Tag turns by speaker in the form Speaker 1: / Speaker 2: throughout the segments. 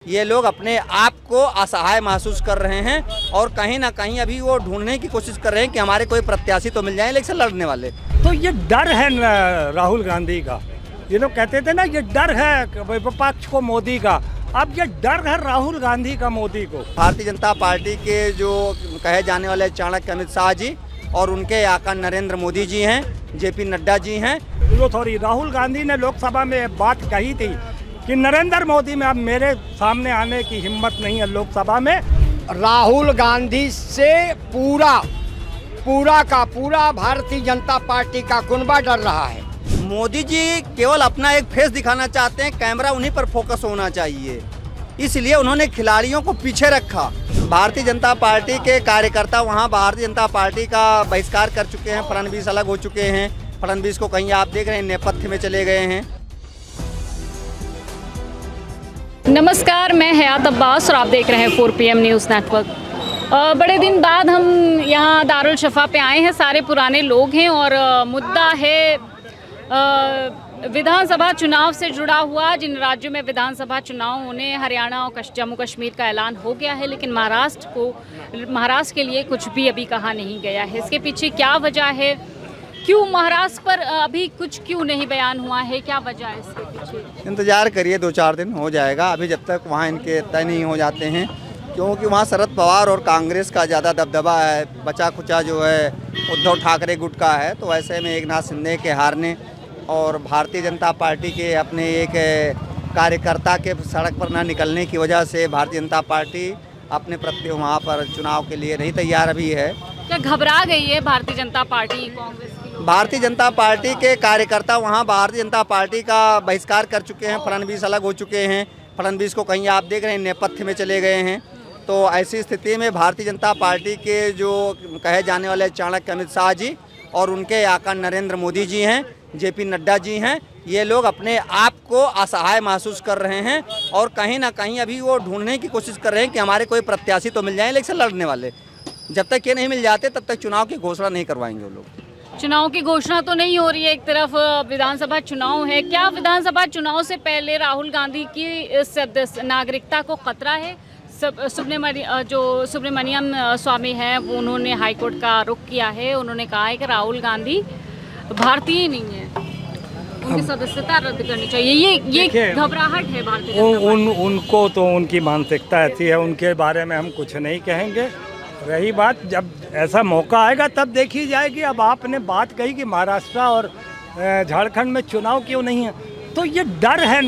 Speaker 1: ये लोग अपने आप को असहाय महसूस कर रहे हैं और कहीं ना कहीं अभी वो ढूंढने की कोशिश कर रहे हैं कि हमारे कोई प्रत्याशी तो मिल जाए इलेक्शन लड़ने वाले।
Speaker 2: तो ये डर है राहुल गांधी का। ये लोग कहते थे ना ये डर है विपक्ष को मोदी का, अब ये डर है राहुल गांधी का मोदी को।
Speaker 1: भारतीय जनता पार्टी के जो कहे जाने वाले चाणक्य अमित शाह जी और उनके आका नरेंद्र मोदी जी हैं, जेपी नड्डा जी हैं।
Speaker 2: राहुल गांधी ने लोकसभा में बात कही थी कि नरेंद्र मोदी में अब मेरे सामने आने की हिम्मत नहीं है लोकसभा में।
Speaker 3: राहुल गांधी से पूरा का पूरा भारतीय जनता पार्टी का कुनबा डर रहा है।
Speaker 1: मोदी जी केवल अपना एक फेस दिखाना चाहते हैं, कैमरा उन्हीं पर फोकस होना चाहिए, इसलिए उन्होंने खिलाड़ियों को पीछे रखा। भारतीय जनता पार्टी के कार्यकर्ता वहां भारतीय जनता पार्टी का बहिष्कार कर चुके हैं। फडणवीस अलग हो चुके हैं। फडणवीस को कहीं आप देख रहे हैं नेपथ्य में चले गए हैं।
Speaker 4: नमस्कार, मैं हयात अब्बास और आप देख रहे हैं 4PM न्यूज़ नेटवर्क। बड़े दिन बाद हम यहाँ दारुल शफा पे आए हैं। सारे पुराने लोग हैं और मुद्दा है विधानसभा चुनाव से जुड़ा हुआ। जिन राज्यों में विधानसभा चुनाव होने, हरियाणा और जम्मू कश्मीर का ऐलान हो गया है, लेकिन महाराष्ट्र के लिए कुछ भी अभी कहा नहीं गया है। इसके पीछे क्या वजह है? क्यों महाराष्ट्र पर अभी कुछ क्यों नहीं बयान हुआ है? क्या वजह है इसके पीछे?
Speaker 1: इंतजार करिए, 2-4 दिन हो जाएगा। अभी जब तक वहाँ इनके तय नहीं हो जाते हैं, क्योंकि वहाँ शरद पवार और कांग्रेस का ज़्यादा दबदबा है। बचा खुचा जो है उद्धव ठाकरे गुट का है, तो ऐसे में एकनाथ शिंदे के हारने और भारतीय जनता पार्टी के अपने एक कार्यकर्ता के सड़क पर न निकलने की वजह से भारतीय जनता पार्टी अपने प्रति वहाँ पर चुनाव के लिए नहीं तैयार अभी है।
Speaker 4: क्या घबरा गई है भारतीय जनता पार्टी कांग्रेस?
Speaker 1: भारतीय जनता पार्टी के कार्यकर्ता वहाँ भारतीय जनता पार्टी का बहिष्कार कर चुके हैं। फडणवीस अलग हो चुके हैं। फडणवीस को कहीं आप देख रहे हैं नेपथ्य में चले गए हैं। तो ऐसी स्थिति में भारतीय जनता पार्टी के जो कहे जाने वाले चाणक्य अमित शाह जी और उनके आका नरेंद्र मोदी जी हैं, जेपी नड्डा जी हैं, ये लोग अपने आप को असहाय महसूस कर रहे हैं और कहीं ना कहीं अभी वो ढूंढने की कोशिश कर रहे हैं कि हमारे कोई प्रत्याशी तो मिल जाए इलेक्शन लड़ने वाले। जब तक ये नहीं मिल जाते तब तक चुनाव की घोषणा नहीं करवाएंगे वो लोग।
Speaker 4: चुनाव की घोषणा तो नहीं हो रही है, एक तरफ विधानसभा चुनाव है। क्या विधानसभा चुनाव से पहले राहुल गांधी की नागरिकता को खतरा है? सुब्रमण्यम स्वामी हैं, वो उन्होंने हाईकोर्ट का रुख किया है। उन्होंने कहा है कि राहुल गांधी भारतीय नहीं है, उनकी सदस्यता रद्द करनी चाहिए। ये घबराहट है भारतीय
Speaker 2: उनको तो उनकी मानसिकता ऐसी है, उनके बारे में हम कुछ नहीं कहेंगे। रही बात, जब ऐसा मौका आएगा तब देखी जाएगी। अब आपने बात कही कि महाराष्ट्र और झारखंड में चुनाव क्यों नहीं है, तो ये डर है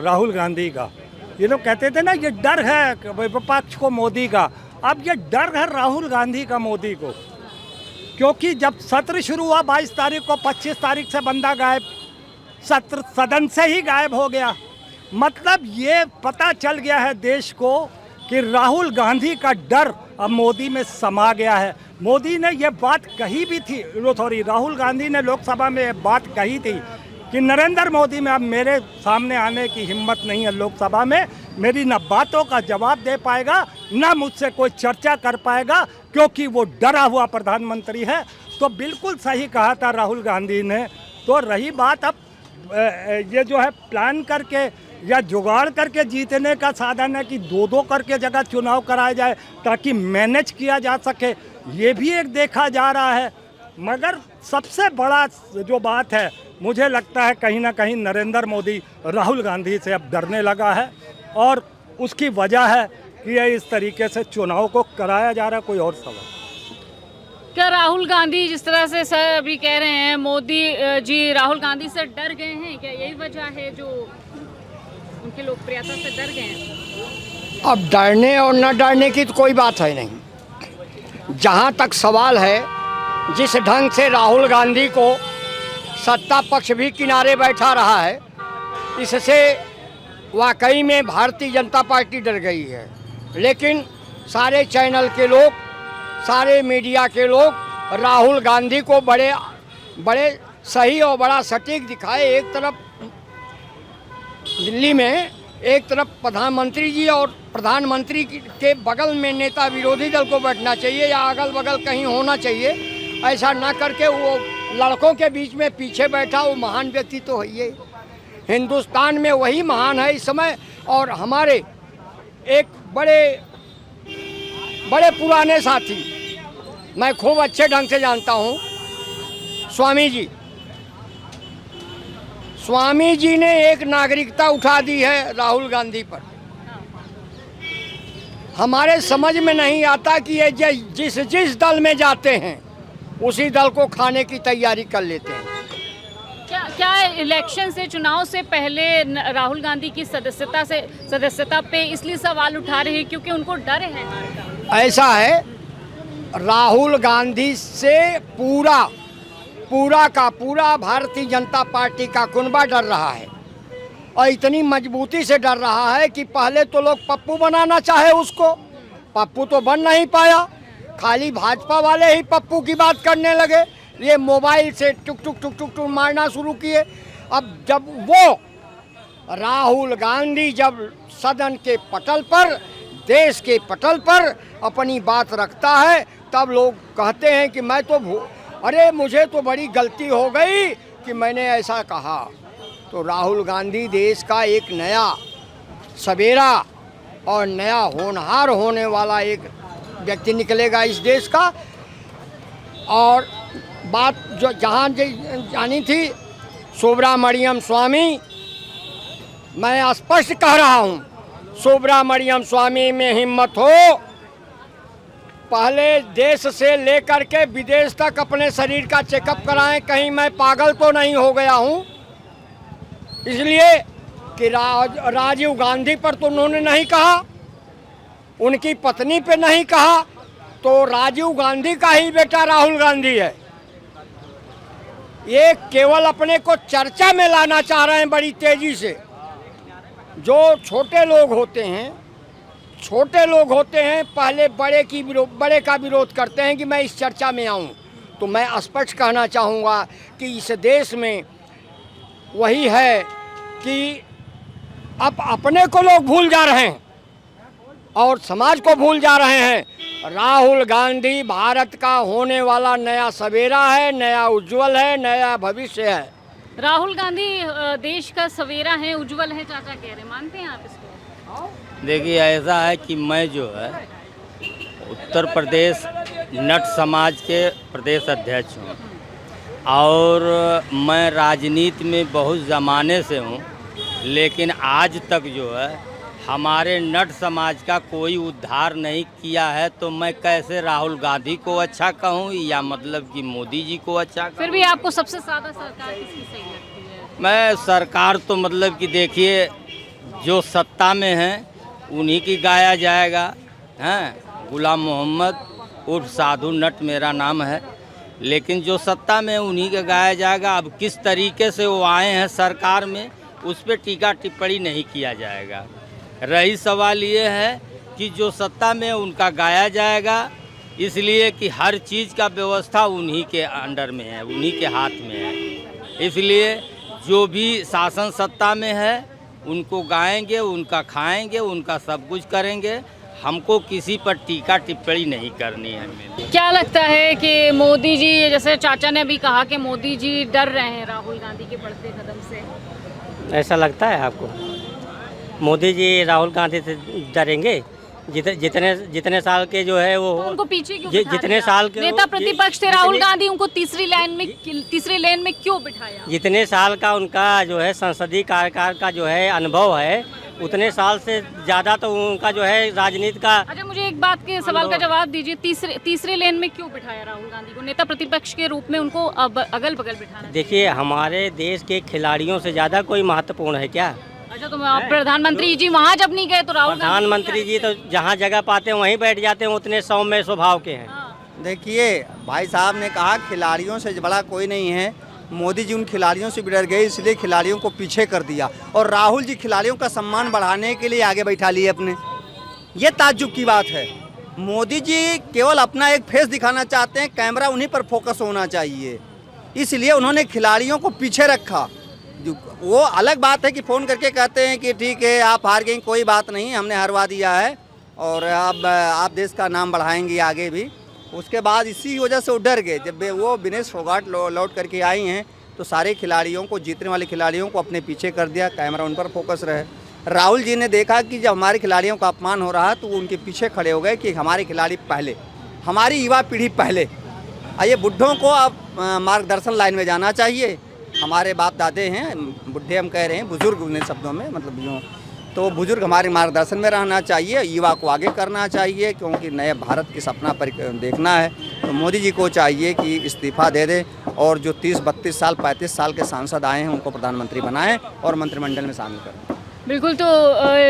Speaker 2: राहुल गांधी का। ये लोग कहते थे ना ये डर है विपक्ष को मोदी का, अब ये डर है राहुल गांधी का मोदी को। क्योंकि जब सत्र शुरू हुआ 22 तारीख को, 25 तारीख से बंदा गायब, सत्र सदन से ही गायब हो गया। मतलब ये पता चल गया है देश को कि राहुल गांधी का डर अब मोदी में समा गया है। मोदी ने ये बात कही भी थी, राहुल गांधी ने लोकसभा में बात कही थी कि नरेंद्र मोदी में अब मेरे सामने आने की हिम्मत नहीं है लोकसभा में। मेरी न बातों का जवाब दे पाएगा, न मुझसे कोई चर्चा कर पाएगा, क्योंकि वो डरा हुआ प्रधानमंत्री है। तो बिल्कुल सही कहा था राहुल गांधी ने। तो रही बात, अब ये जो है प्लान करके या जुगाड़ करके जीतने का साधन है कि 2-2 करके जगह चुनाव कराया जाए ताकि मैनेज किया जा सके, ये भी एक देखा जा रहा है। मगर सबसे बड़ा जो बात है, मुझे लगता है कहीं ना कहीं नरेंद्र मोदी राहुल गांधी से अब डरने लगा है और उसकी वजह है कि इस तरीके से चुनाव को कराया जा रहा है। कोई और सवाल?
Speaker 4: क्या राहुल गांधी जिस तरह से सर अभी कह रहे हैं, मोदी जी राहुल गांधी से डर गए हैं? क्या यही वजह है जो उनकी लोकप्रियता से डर गए हैं?
Speaker 3: अब डरने और न डरने की तो कोई बात है नहीं। जहाँ तक सवाल है, जिस ढंग से राहुल गांधी को सत्ता पक्ष भी किनारे बैठा रहा है, इससे वाकई में भारतीय जनता पार्टी डर गई है। लेकिन सारे चैनल के लोग, सारे मीडिया के लोग राहुल गांधी को बड़े सही और बड़ा सटीक दिखाए। एक तरफ दिल्ली में, एक तरफ प्रधानमंत्री जी और प्रधानमंत्री के बगल में नेता विरोधी दल को बैठना चाहिए या अगल बगल कहीं होना चाहिए। ऐसा ना करके वो लड़कों के बीच में पीछे बैठा, वो महान व्यक्ति तो है ही। हिंदुस्तान में वही महान है इस समय। और हमारे एक बड़े बड़े पुराने साथी, मैं खूब अच्छे ढंग से जानता हूँ, स्वामी जी। स्वामी जी ने एक नागरिकता उठा दी है राहुल गांधी पर। हमारे समझ में नहीं आता कि ये जिस दल में जाते हैं उसी दल को खाने की तैयारी कर लेते हैं।
Speaker 4: क्या इलेक्शन से, चुनाव से पहले राहुल गांधी की सदस्यता पे इसलिए सवाल उठा रहे हैं क्योंकि उनको डर है?
Speaker 3: ऐसा है, राहुल गांधी से पूरा का पूरा भारतीय जनता पार्टी का कुनबा डर रहा है, और इतनी मजबूती से डर रहा है कि पहले तो लोग पप्पू बनाना चाहे उसको, पप्पू तो बन नहीं पाया, खाली भाजपा वाले ही पप्पू की बात करने लगे, ये मोबाइल से टुक टुक टुक टुक टुक मारना शुरू किए। अब जब वो राहुल गांधी जब सदन के पटल पर, देश के पटल पर अपनी बात रखता है, तब लोग कहते हैं कि अरे मुझे तो बड़ी गलती हो गई कि मैंने ऐसा कहा। तो राहुल गांधी देश का एक नया सवेरा और नया होनहार होने वाला एक व्यक्ति निकलेगा इस देश का। और बात जो जहाँ जानी थी सुब्रमण्यम स्वामी, मैं स्पष्ट कह रहा हूँ, सुब्रमण्यम स्वामी में हिम्मत हो, पहले देश से लेकर के विदेश तक अपने शरीर का चेकअप कराएं, कहीं मैं पागल तो नहीं हो गया हूँ। इसलिए कि राजीव गांधी पर तो उन्होंने नहीं कहा, उनकी पत्नी पे नहीं कहा, तो राजीव गांधी का ही बेटा राहुल गांधी है। ये केवल अपने को चर्चा में लाना चाह रहे हैं बड़ी तेजी से। जो छोटे लोग होते हैं पहले बड़े का विरोध करते हैं कि मैं इस चर्चा में आऊं। तो मैं स्पष्ट कहना चाहूँगा कि इस देश में वही है कि अब अपने को लोग भूल जा रहे हैं और समाज को भूल जा रहे हैं। राहुल गांधी भारत का होने वाला नया सवेरा है, नया उज्जवल है, नया भविष्य है।
Speaker 4: राहुल गांधी देश का सवेरा है, उज्जवल है, चाचा कह रहे, मानते हैं आप इसको?
Speaker 5: देखिए, ऐसा है कि मैं जो है उत्तर प्रदेश नट समाज के प्रदेश अध्यक्ष हूँ और मैं राजनीति में बहुत ज़माने से हूँ, लेकिन आज तक जो है हमारे नट समाज का कोई उद्धार नहीं किया है। तो मैं कैसे राहुल गांधी को अच्छा कहूँ या मतलब कि मोदी जी को अच्छा कहूँ?
Speaker 4: फिर भी आपको सबसे ज़्यादा सरकार किसकी सही लगती है?
Speaker 5: मैं सरकार तो मतलब कि देखिए, जो सत्ता में है उन्हीं की गाया जाएगा। हैं, गुलाम मोहम्मद उर्फ साधु नट मेरा नाम है, लेकिन जो सत्ता में उन्हीं का गाया जाएगा। अब किस तरीके से वो आए हैं सरकार में, उस पर टीका टिप्पणी नहीं किया जाएगा। रही सवाल ये है कि जो सत्ता में उनका गाया जाएगा, इसलिए कि हर चीज़ का व्यवस्था उन्हीं के अंडर में है, उन्हीं के हाथ में है। इसलिए जो भी शासन सत्ता में है उनको गाएंगे, उनका खाएंगे, उनका सब कुछ करेंगे। हमको किसी पर टीका टिप्पणी नहीं करनी है।
Speaker 4: क्या लगता है कि मोदी जी, जैसे चाचा ने भी कहा कि मोदी जी डर रहे हैं राहुल गांधी के बढ़ते कदम से,
Speaker 6: ऐसा लगता है आपको? मोदी जी राहुल गांधी से डरेंगे? जितने साल के जो है वो
Speaker 4: तो उनको पीछे क्यों
Speaker 6: जितने साल के
Speaker 4: नेता प्रतिपक्ष थे राहुल गांधी, उनको तीसरी लेन में क्यों बिठाया?
Speaker 6: जितने साल का उनका जो है संसदीय कार्यकाल का जो है अनुभव है, उतने साल से ज़्यादा तो उनका जो है राजनीति का।
Speaker 4: अच्छा, मुझे एक बात के सवाल का जवाब दीजिए, तीसरे लेन में क्यों बिठाया राहुल गांधी को? नेता प्रतिपक्ष के रूप में उनको अगल बगल बिठाना?
Speaker 6: देखिए, हमारे देश के खिलाड़ियों से ज़्यादा कोई महत्वपूर्ण है क्या?
Speaker 4: अच्छा, तो प्रधानमंत्री जी वहाँ जब नहीं गए तो राहुल
Speaker 6: प्रधानमंत्री जी तो जहाँ जगह पाते हैं वहीं बैठ जाते हैं, उतने सौम्य स्वभाव के हैं।
Speaker 1: देखिए, भाई साहब ने कहा खिलाड़ियों से बड़ा कोई नहीं है। मोदी जी उन खिलाड़ियों से भी डर गए, इसलिए खिलाड़ियों को पीछे कर दिया, और राहुल जी खिलाड़ियों का सम्मान बढ़ाने के लिए आगे बैठा लिए अपने। ये ताज्जुब की बात है। मोदी जी केवल अपना एक फेस दिखाना चाहते हैं, कैमरा उन्हीं पर फोकस होना चाहिए, इसलिए उन्होंने खिलाड़ियों को पीछे रखा। वो अलग बात है कि फ़ोन करके कहते हैं कि ठीक है आप हार गए, कोई बात नहीं, हमने हरवा दिया है और अब आप देश का नाम बढ़ाएंगे आगे भी। उसके बाद इसी वजह से वो डर गए। जब वो विनेश फोगाट लौट करके आई हैं तो सारे खिलाड़ियों को, जीतने वाले खिलाड़ियों को अपने पीछे कर दिया, कैमरा उन पर फोकस रहे। राहुल जी ने देखा कि जब हमारे खिलाड़ियों का अपमान हो रहा है तो वो उनके पीछे खड़े हो गए कि हमारे खिलाड़ी पहले, हमारी युवा पीढ़ी पहले। ये बुढ़ों को अब मार्गदर्शन लाइन में जाना चाहिए। हमारे बाप दादे हैं, बुढ़े हम कह रहे हैं, बुजुर्ग उन्हें शब्दों में मतलब यूँ, तो बुजुर्ग हमारे मार्गदर्शन में रहना चाहिए, युवा को आगे करना चाहिए, क्योंकि नए भारत की सपना पर देखना है। तो मोदी जी को चाहिए कि इस्तीफा दे दें और जो 30-32 साल 35 साल के सांसद आए हैं उनको प्रधानमंत्री बनाएं और मंत्रिमंडल में शामिल करें।
Speaker 4: बिल्कुल। तो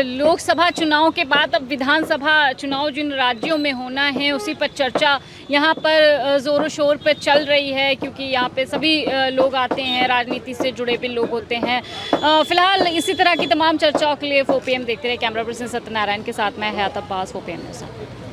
Speaker 4: लोकसभा चुनाव के बाद अब विधानसभा चुनाव जिन राज्यों में होना है उसी पर चर्चा यहाँ पर ज़ोरों शोर पर चल रही है, क्योंकि यहाँ पे सभी लोग आते हैं, राजनीति से जुड़े भी लोग होते हैं। फिलहाल इसी तरह की तमाम चर्चाओं के लिए 4PM देखते रहे। कैमरा पर्सन सत्यनारायण के साथ मैं हयात अब्बास, 4PM न्यूज़।